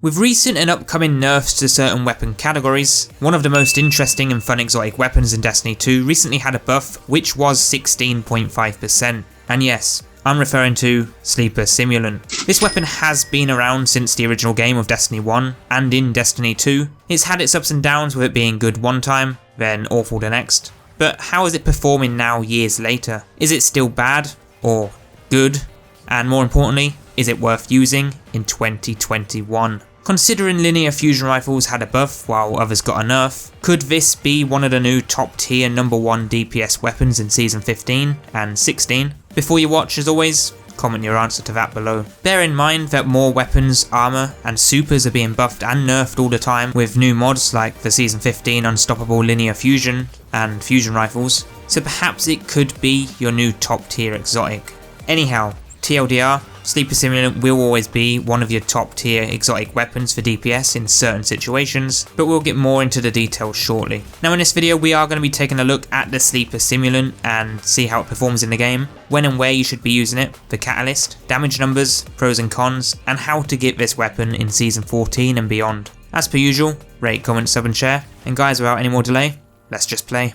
With recent and upcoming nerfs to certain weapon categories, one of the most interesting and fun exotic weapons in Destiny 2 recently had a buff which was 16.5%. And yes, I'm referring to Sleeper Simulant. This weapon has been around since the original game of Destiny 1 and in Destiny 2. It's had its ups and downs with it being good one time, then awful the next. But how is it performing now years later? Is it still bad or good? And more importantly, is it worth using in 2021? Considering linear fusion rifles had a buff while others got a nerf, could this be one of the new top tier number 1 DPS weapons in Season 15 and 16? Before you watch, as always, comment your answer to that below. Bear in mind that more weapons, armor and supers are being buffed and nerfed all the time with new mods like the Season 15 Unstoppable Linear Fusion and Fusion Rifles, so perhaps it could be your new top tier exotic. Anyhow, TLDR, Sleeper Simulant will always be one of your top tier exotic weapons for DPS in certain situations, but we'll get more into the details shortly. Now in this video we are going to be taking a look at the Sleeper Simulant and see how it performs in the game, when and where you should be using it, the catalyst, damage numbers, pros and cons, and how to get this weapon in Season 14 and beyond. As per usual, rate, comment, sub and share, and guys, without any more delay, let's just play.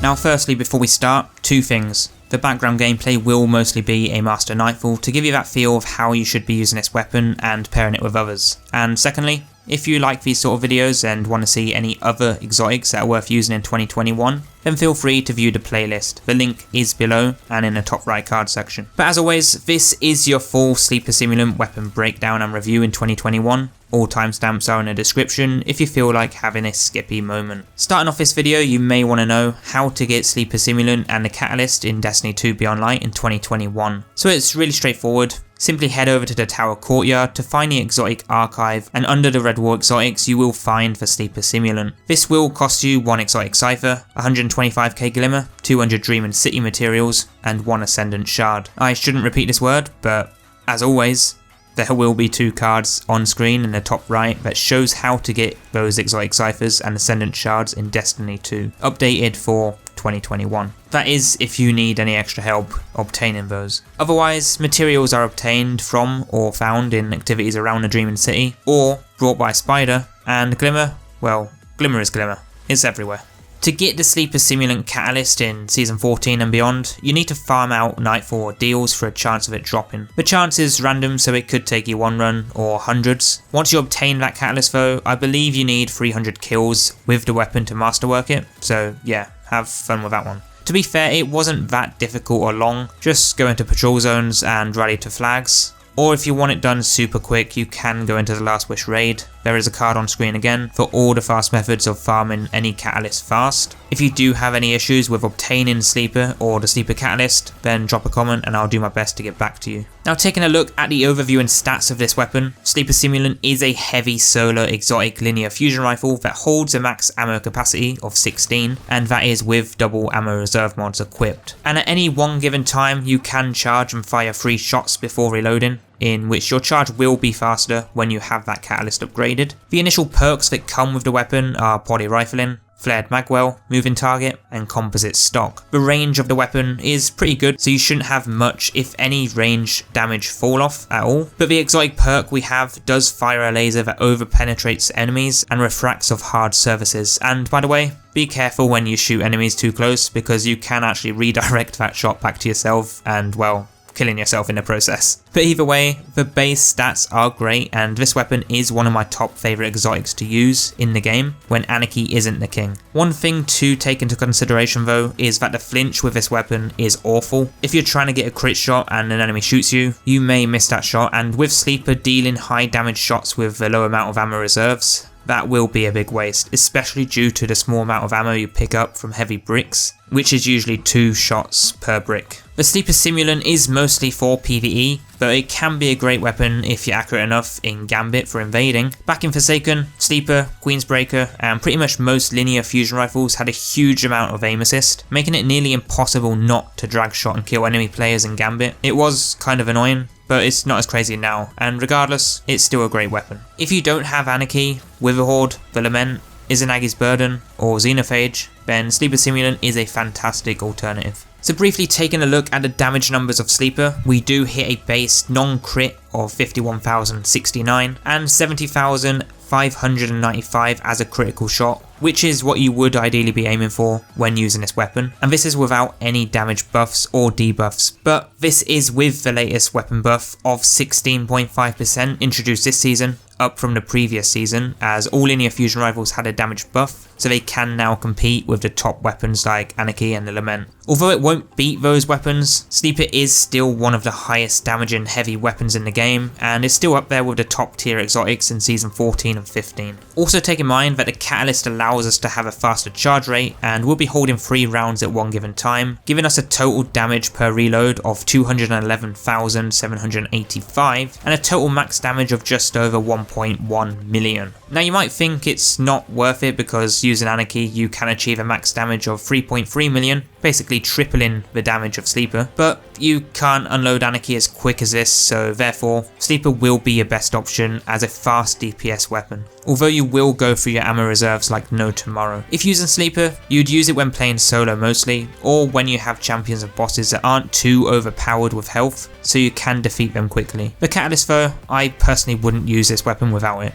Now firstly, before we start, two things. The background gameplay will mostly be a Master Nightfall to give you that feel of how you should be using this weapon and pairing it with others. And secondly, if you like these sort of videos and want to see any other exotics that are worth using in 2021, then feel free to view the playlist. The link is below and in the top right card section. But as always, this is your full Sleeper Simulant weapon breakdown and review in 2021. All timestamps are in the description if you feel like having a skippy moment. Starting off this video, you may want to know how to get Sleeper Simulant and the Catalyst in Destiny 2 Beyond Light in 2021. So it's really straightforward. Simply head over to the Tower Courtyard to find the exotic archive, and under the Red War exotics you will find the Sleeper Simulant. This will cost you 1 exotic cipher, 125k glimmer, 200 dream and city materials, and 1 ascendant shard. I shouldn't repeat this word, but as always, there will be 2 cards on screen in the top right that shows how to get those exotic ciphers and ascendant shards in Destiny 2, updated for 2021. That is if you need any extra help obtaining those. Otherwise, materials are obtained from or found in activities around the Dreaming City, or brought by Spider, and Glimmer, well, Glimmer is Glimmer. It's everywhere. To get the Sleeper Simulant Catalyst in Season 14 and beyond, you need to farm out Nightfall deals for a chance of it dropping. The chance is random, so it could take you 1 run or hundreds. Once you obtain that Catalyst though, I believe you need 300 kills with the weapon to masterwork it, so yeah, have fun with that one. To be fair, it wasn't that difficult or long, just go into patrol zones and rally to flags. Or if you want it done super quick, you can go into the Last Wish raid. There is a card on screen again for all the fast methods of farming any catalyst fast. If you do have any issues with obtaining Sleeper or the Sleeper Catalyst, then drop a comment and I'll do my best to get back to you. Now taking a look at the overview and stats of this weapon, Sleeper Simulant is a heavy solar exotic linear fusion rifle that holds a max ammo capacity of 16, and that is with double ammo reserve mods equipped. And at any one given time you can charge and fire 3 shots before reloading, in which your charge will be faster when you have that catalyst upgraded. The initial perks that come with the weapon are poly rifling, flared magwell, moving target, and composite stock. The range of the weapon is pretty good, so you shouldn't have much, if any, range damage fall off at all. But the exotic perk we have does fire a laser that over penetrates enemies and refracts off hard surfaces. And by the way, be careful when you shoot enemies too close, because you can actually redirect that shot back to yourself and, well, killing yourself in the process. But either way, the base stats are great, and this weapon is one of my top favourite exotics to use in the game when Anarchy isn't the king. One thing to take into consideration though is that the flinch with this weapon is awful. If you're trying to get a crit shot and an enemy shoots you, you may miss that shot, and with Sleeper dealing high damage shots with a low amount of ammo reserves, that will be a big waste, especially due to the small amount of ammo you pick up from heavy bricks, which is usually 2 shots per brick. The Sleeper Simulant is mostly for PvE, but it can be a great weapon if you're accurate enough in Gambit for invading. Back in Forsaken, Sleeper, Queensbreaker, and pretty much most linear fusion rifles had a huge amount of aim assist, making it nearly impossible not to drag shot and kill enemy players in Gambit. It was kind of annoying, but it's not as crazy now, and regardless, it's still a great weapon. If you don't have Anarchy, Witherhoard, The Lament, Izanagi's Burden, or Xenophage, then Sleeper Simulant is a fantastic alternative. So briefly taking a look at the damage numbers of Sleeper, we do hit a base non-crit of 51,069 and 70,595 as a critical shot, which is what you would ideally be aiming for when using this weapon, and this is without any damage buffs or debuffs, but this is with the latest weapon buff of 16.5% introduced this season, up from the previous season, as all linear fusion rifles had a damage buff, so they can now compete with the top weapons like Anarchy and the Lament. Although it won't beat those weapons, Sleeper is still one of the highest damaging heavy weapons in the game, and is still up there with the top tier exotics in season 14 and 15. Also take in mind that the catalyst allows us to have a faster charge rate, and we'll be holding 3 rounds at one given time, giving us a total damage per reload of 211,785 and a total max damage of just over 1.1 million. Now you might think it's not worth it because using Anarchy you can achieve a max damage of 3.3 million, basically tripling the damage of Sleeper, but you can't unload Anarchy as quick as this, so therefore Sleeper will be your best option as a fast DPS weapon, although you will go through your ammo reserves like no tomorrow. If using Sleeper, you'd use it when playing solo mostly, or when you have champions and bosses that aren't too overpowered with health, so you can defeat them quickly. The Catalyst though, I personally wouldn't use this weapon without it.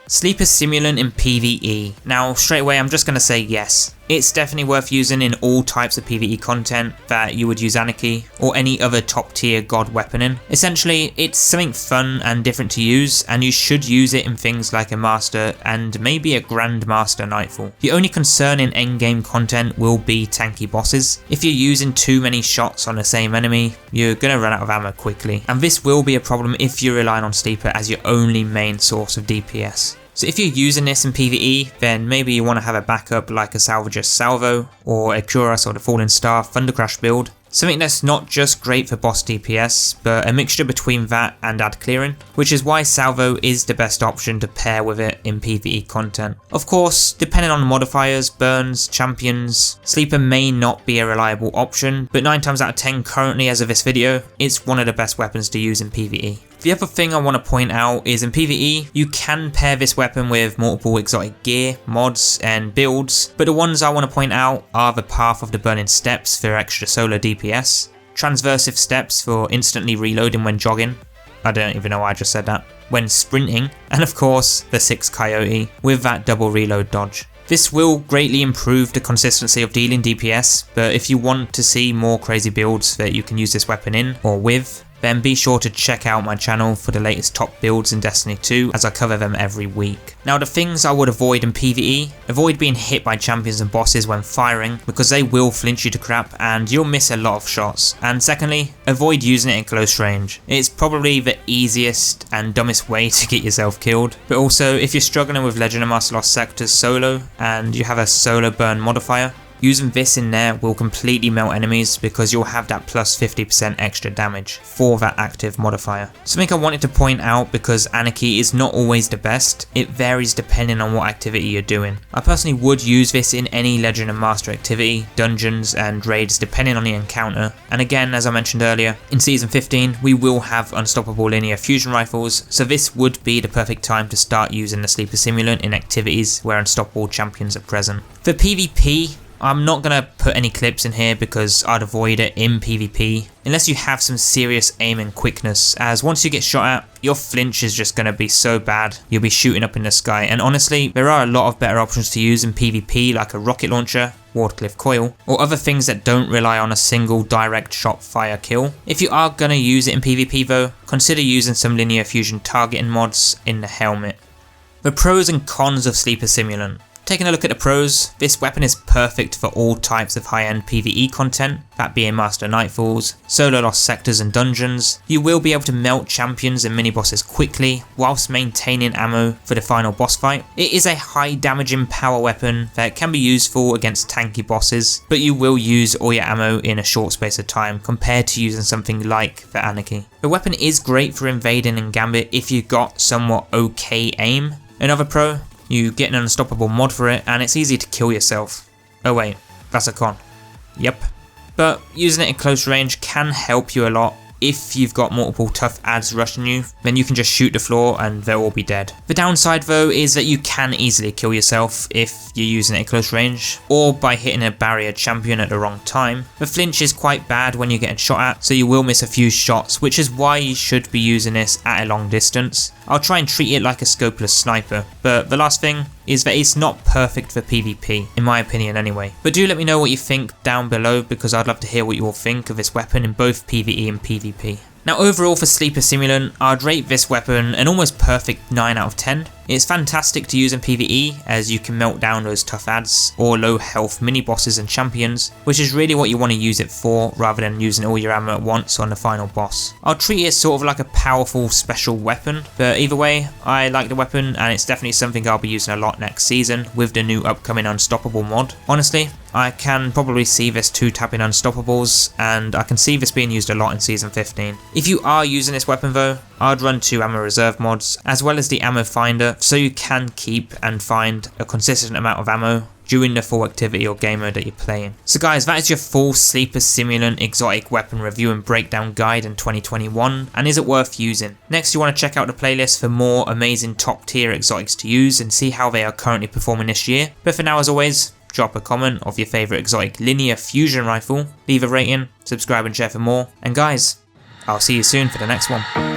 Sleeper Simulant in PvE. Now straight away I'm just going to say yes. It's definitely worth using in all types of PvE content that you would use Anarchy or any other top tier god weapon in. Essentially it's something fun and different to use, and you should use it in things like a Master and maybe a Grand Master Nightfall. The only concern in endgame content will be tanky bosses. If you're using too many shots on the same enemy, you're going to run out of ammo quickly, and this will be a problem if you're relying on Sleeper as your only main source of DPS. So if you're using this in PvE, then maybe you want to have a backup like a Salvager's Salvo or a Cuirass or the Fallen Star Thundercrash build. Something that's not just great for boss DPS, but a mixture between that and ad clearing, which is why Salvo is the best option to pair with it in PvE content. Of course, depending on modifiers, burns, champions, Sleeper may not be a reliable option, but 9 times out of 10 currently as of this video, it's one of the best weapons to use in PvE. The other thing I want to point out is in PvE, you can pair this weapon with multiple exotic gear, mods and builds, but the ones I want to point out are the Path of the Burning Steps for extra solo DPS, Transversive Steps for instantly reloading when jogging, I don't even know why I just said that, when sprinting, and of course the 6 Coyote with that double reload dodge. This will greatly improve the consistency of dealing DPS, but if you want to see more crazy builds that you can use this weapon in or with, then be sure to check out my channel for the latest top builds in Destiny 2 as I cover them every week. Now the things I would avoid in PvE, avoid being hit by champions and bosses when firing because they will flinch you to crap and you'll miss a lot of shots. And secondly, avoid using it in close range. It's probably the easiest and dumbest way to get yourself killed, but also if you're struggling with Legend of Master Lost Sectors solo and you have a solo burn modifier, using this in there will completely melt enemies because you'll have that plus 50% extra damage for that active modifier. Something I wanted to point out because Anarchy is not always the best, it varies depending on what activity you're doing. I personally would use this in any Legend and Master activity, dungeons and raids depending on the encounter, and again as I mentioned earlier, in season 15 we will have unstoppable linear fusion rifles, so this would be the perfect time to start using the Sleeper Simulant in activities where unstoppable champions are present. For PvP, I'm not going to put any clips in here because I'd avoid it in PvP unless you have some serious aim and quickness, as once you get shot at, your flinch is just going to be so bad you'll be shooting up in the sky, and honestly there are a lot of better options to use in PvP like a rocket launcher, Wardcliff coil, or other things that don't rely on a single direct shot fire kill. If you are going to use it in PvP though, consider using some linear fusion targeting mods in the helmet. The pros and cons of Sleeper Simulant. Taking a look at the pros, this weapon is perfect for all types of high-end PvE content, that being Master Nightfalls, solo Lost Sectors and dungeons. You will be able to melt champions and mini-bosses quickly, whilst maintaining ammo for the final boss fight. It is a high damaging power weapon that can be useful against tanky bosses, but you will use all your ammo in a short space of time compared to using something like the Anarchy. The weapon is great for invading and gambit if you got somewhat okay aim. Another pro, you get an unstoppable mod for it and it's easy to kill yourself. Oh wait, that's a con. Yep. But using it in close range can help you a lot if you've got multiple tough ads rushing you, then you can just shoot the floor and they'll all be dead. The downside though is that you can easily kill yourself if you're using it at close range, or by hitting a barrier champion at the wrong time. The flinch is quite bad when you're getting shot at, so you will miss a few shots, which is why you should be using this at a long distance. I'll try and treat it like a scopeless sniper, but the last thing is that it's not perfect for PvP, in my opinion anyway. But do let me know what you think down below, because I'd love to hear what you all think of this weapon in both PvE and PvP. Now overall for Sleeper Simulant, I'd rate this weapon an almost perfect 9 out of 10. It's fantastic to use in PvE, as you can melt down those tough ads or low health mini bosses and champions, which is really what you want to use it for, rather than using all your ammo at once on the final boss. I'll treat it sort of like a powerful special weapon, but either way, I like the weapon and it's definitely something I'll be using a lot next season with the new upcoming Unstoppable mod. Honestly, I can probably see this 2-tapping Unstoppables, and I can see this being used a lot in Season 15. If you are using this weapon though, I'd run 2 ammo reserve mods, as well as the ammo finder, so you can keep and find a consistent amount of ammo during the full activity or game mode that you're playing. So guys, that is your full Sleeper Simulant Exotic Weapon review and breakdown guide in 2021, and is it worth using? Next you want to check out the playlist for more amazing top tier exotics to use and see how they are currently performing this year. But for now, as always, drop a comment of your favourite exotic linear fusion rifle, leave a rating, subscribe and share for more, and guys, I'll see you soon for the next one.